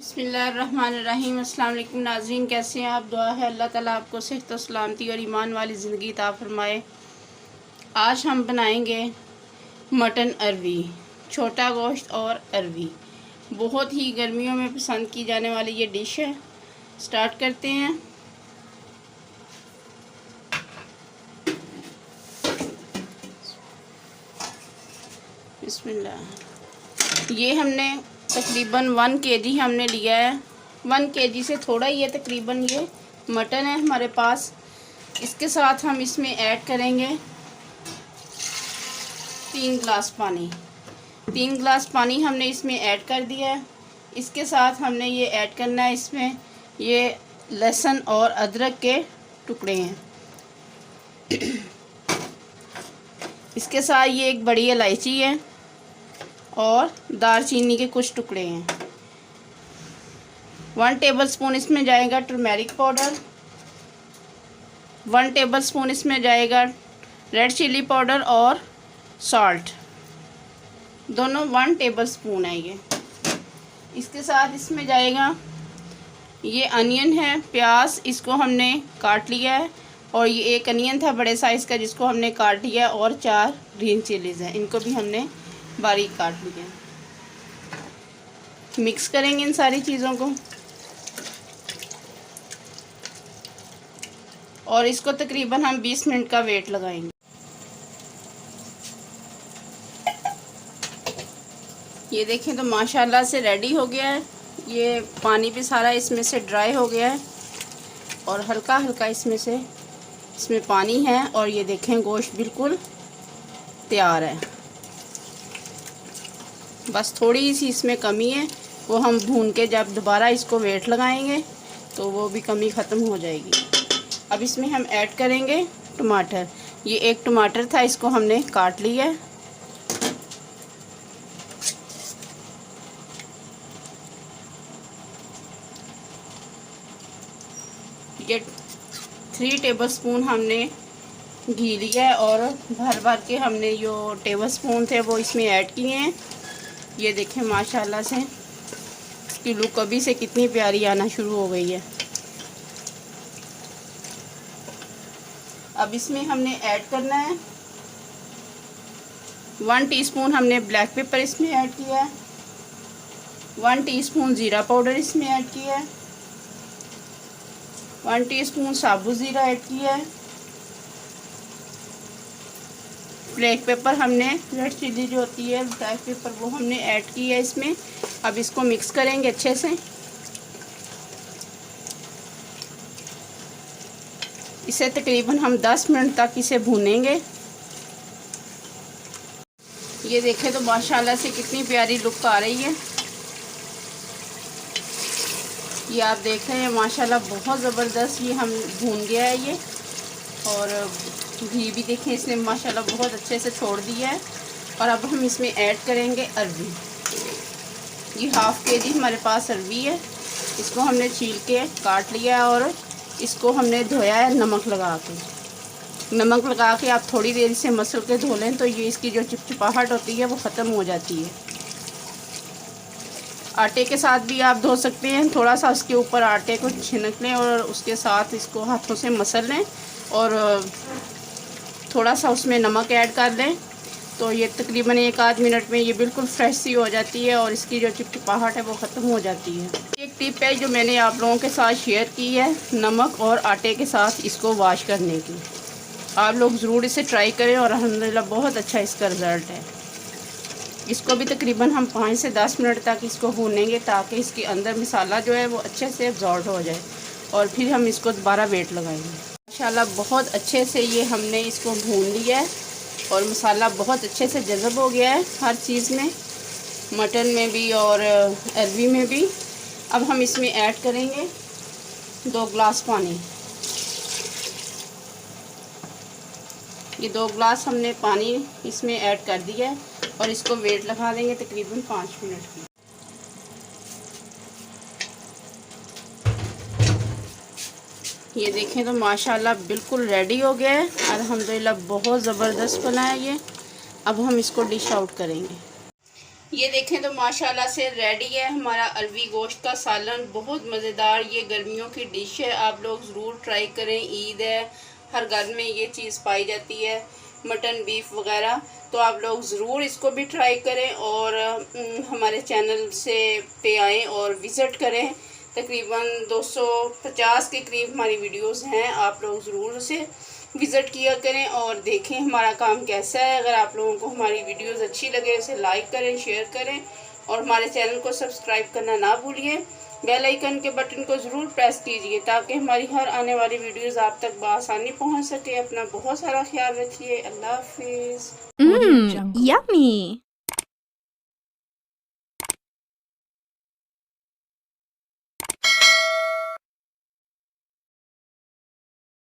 बिस्मिल्लाहिर्रहमानिर्रहीम। अस्सलाम वालेकुम नाज़रीन, कैसे हैं आप? दुआ है अल्लाह ताला आपको सेहत और सलामती और ईमान वाली ज़िंदगी अता फ़रमाए। आज हम बनाएंगे मटन अरवी, छोटा गोश्त और अरवी। बहुत ही गर्मियों में पसंद की जाने वाली ये डिश है। स्टार्ट करते हैं। बिस्मिल्लाह। ये हमने तकरीबन 1 केजी हमने लिया है। 1 केजी से थोड़ा ही है तकरीबन। ये मटन है हमारे पास। इसके साथ हम इसमें ऐड करेंगे 3 गिलास पानी। 3 गिलास पानी हमने इसमें ऐड कर दिया है। इसके साथ हमने ये ऐड करना है, इसमें ये लहसुन और अदरक के टुकड़े हैं। इसके साथ ये एक बड़ी इलायची है और दालचीनी के कुछ टुकड़े हैं। 1 टेबलस्पून इसमें जाएगा टर्मेरिक पाउडर। 1 टेबलस्पून इसमें जाएगा रेड चिली पाउडर और सॉल्ट, दोनों 1 टेबलस्पून है ये। इसके साथ इसमें जाएगा ये अनियन है, प्याज, इसको हमने काट लिया है। और ये एक अनियन था बड़े साइज़ का जिसको हमने काट लिया। और 4 ग्रीन चिलीज़ हैं, इनको भी हमने बारीक काट लिया। मिक्स करेंगे इन सारी चीज़ों को और इसको तकरीबन हम 20 मिनट का वेट लगाएंगे। ये देखें तो माशाल्लाह से रेडी हो गया है। ये पानी भी सारा इसमें से ड्राई हो गया है और हल्का हल्का इसमें पानी है। और ये देखें गोश्त बिल्कुल तैयार है। बस थोड़ी सी इसमें कमी है, वो हम भून के जब दोबारा इसको वेट लगाएंगे तो वो भी कमी ख़त्म हो जाएगी। अब इसमें हम ऐड करेंगे टमाटर। ये एक टमाटर था, इसको हमने काट लिया है। ये 3 टेबलस्पून हमने घी लिया है और भर भर के हमने जो टेबलस्पून थे वो इसमें ऐड किए हैं। ये देखें माशाल्लाह से इसकी लुक अभी से कितनी प्यारी आना शुरू हो गई है। अब इसमें हमने ऐड करना है 1 टीस्पून हमने ब्लैक पेपर इसमें ऐड किया है। 1 टीस्पून ज़ीरा पाउडर इसमें ऐड किया है। 1 टीस्पून साबुत ज़ीरा ऐड किया है। ब्लैक पेपर हमने, रेड चिली जो होती है ब्लैक पेपर, वो हमने ऐड की है इसमें। अब इसको मिक्स करेंगे अच्छे से। इसे तकरीबन हम 10 मिनट तक इसे भूनेंगे। ये देखें तो माशाल्लाह से कितनी प्यारी लुक आ रही है। ये आप देख रहे हैं माशाल्लाह बहुत ज़बरदस्त ये हम भून गया है ये। और घी भी देखें इसने माशाल्लाह बहुत अच्छे से छोड़ दिया है। और अब हम इसमें ऐड करेंगे अरवी। ये 1/2 केजी हमारे पास अरवी है। इसको हमने छील के काट लिया है और इसको हमने धोया है नमक लगा के। नमक लगा के आप थोड़ी देर से मसल के धो लें तो ये इसकी जो चिपचिपाहट होती है वो ख़त्म हो जाती है। आटे के साथ भी आप धो सकते हैं। थोड़ा सा उसके ऊपर आटे को छिनक लें और उसके साथ इसको हाथों से मसल लें और थोड़ा सा उसमें नमक ऐड कर लें तो ये तकरीबन 1-8 मिनट में ये बिल्कुल फ्रेश सी हो जाती है और इसकी जो चिपचिपाहट है वो ख़त्म हो जाती है। एक टिप है जो मैंने आप लोगों के साथ शेयर की है, नमक और आटे के साथ इसको वॉश करने की। आप लोग ज़रूर इसे ट्राई करें और अल्हम्दुलिल्लाह बहुत अच्छा इसका रिज़ल्ट है। इसको भी तकरीबन हम 5 से 10 मिनट तक इसको भूनेंगे ताकि इसके अंदर मसाला जो है वो अच्छे से एब्जॉर्ब हो जाए और फिर हम इसको दोबारा वेट लगाएंगे। माशाल्लाह बहुत अच्छे से ये हमने इसको भून लिया है और मसाला बहुत अच्छे से जज़ब हो गया है हर चीज़ में, मटन में भी और अरवी में भी। अब हम इसमें ऐड करेंगे 2 गिलास पानी। ये 2 गिलास हमने पानी इसमें ऐड कर दिया है और इसको वेट लगा देंगे तकरीबन 5 मिनट की। ये देखें तो माशाल्लाह बिल्कुल रेडी हो गया है। अल्हम्दुलिल्लाह बहुत ज़बरदस्त बना है ये। अब हम इसको डिश आउट करेंगे। ये देखें तो माशाल्लाह से रेडी है हमारा अरवी गोश्त का सालन। बहुत मज़ेदार ये गर्मियों की डिश है, आप लोग ज़रूर ट्राई करें। ईद है, हर घर में ये चीज़ पाई जाती है, मटन बीफ वगैरह। तो आप लोग ज़रूर इसको भी ट्राई करें और हमारे चैनल से पे आएँ और विज़िट करें। तकरीबन 250 के करीब हमारी वीडियोस हैं, आप लोग ज़रूर उसे विज़िट किया करें और देखें हमारा काम कैसा है। अगर आप लोगों को हमारी वीडियोस अच्छी लगे उसे लाइक करें, शेयर करें और हमारे चैनल को सब्सक्राइब करना ना भूलिए। बेल आइकन के बटन को ज़रूर प्रेस कीजिए ताकि हमारी हर आने वाली वीडियोस आप तक बआसानी पहुंच सके। अपना बहुत सारा ख्याल रखिए। अल्लाह हाफिज़। Yummy!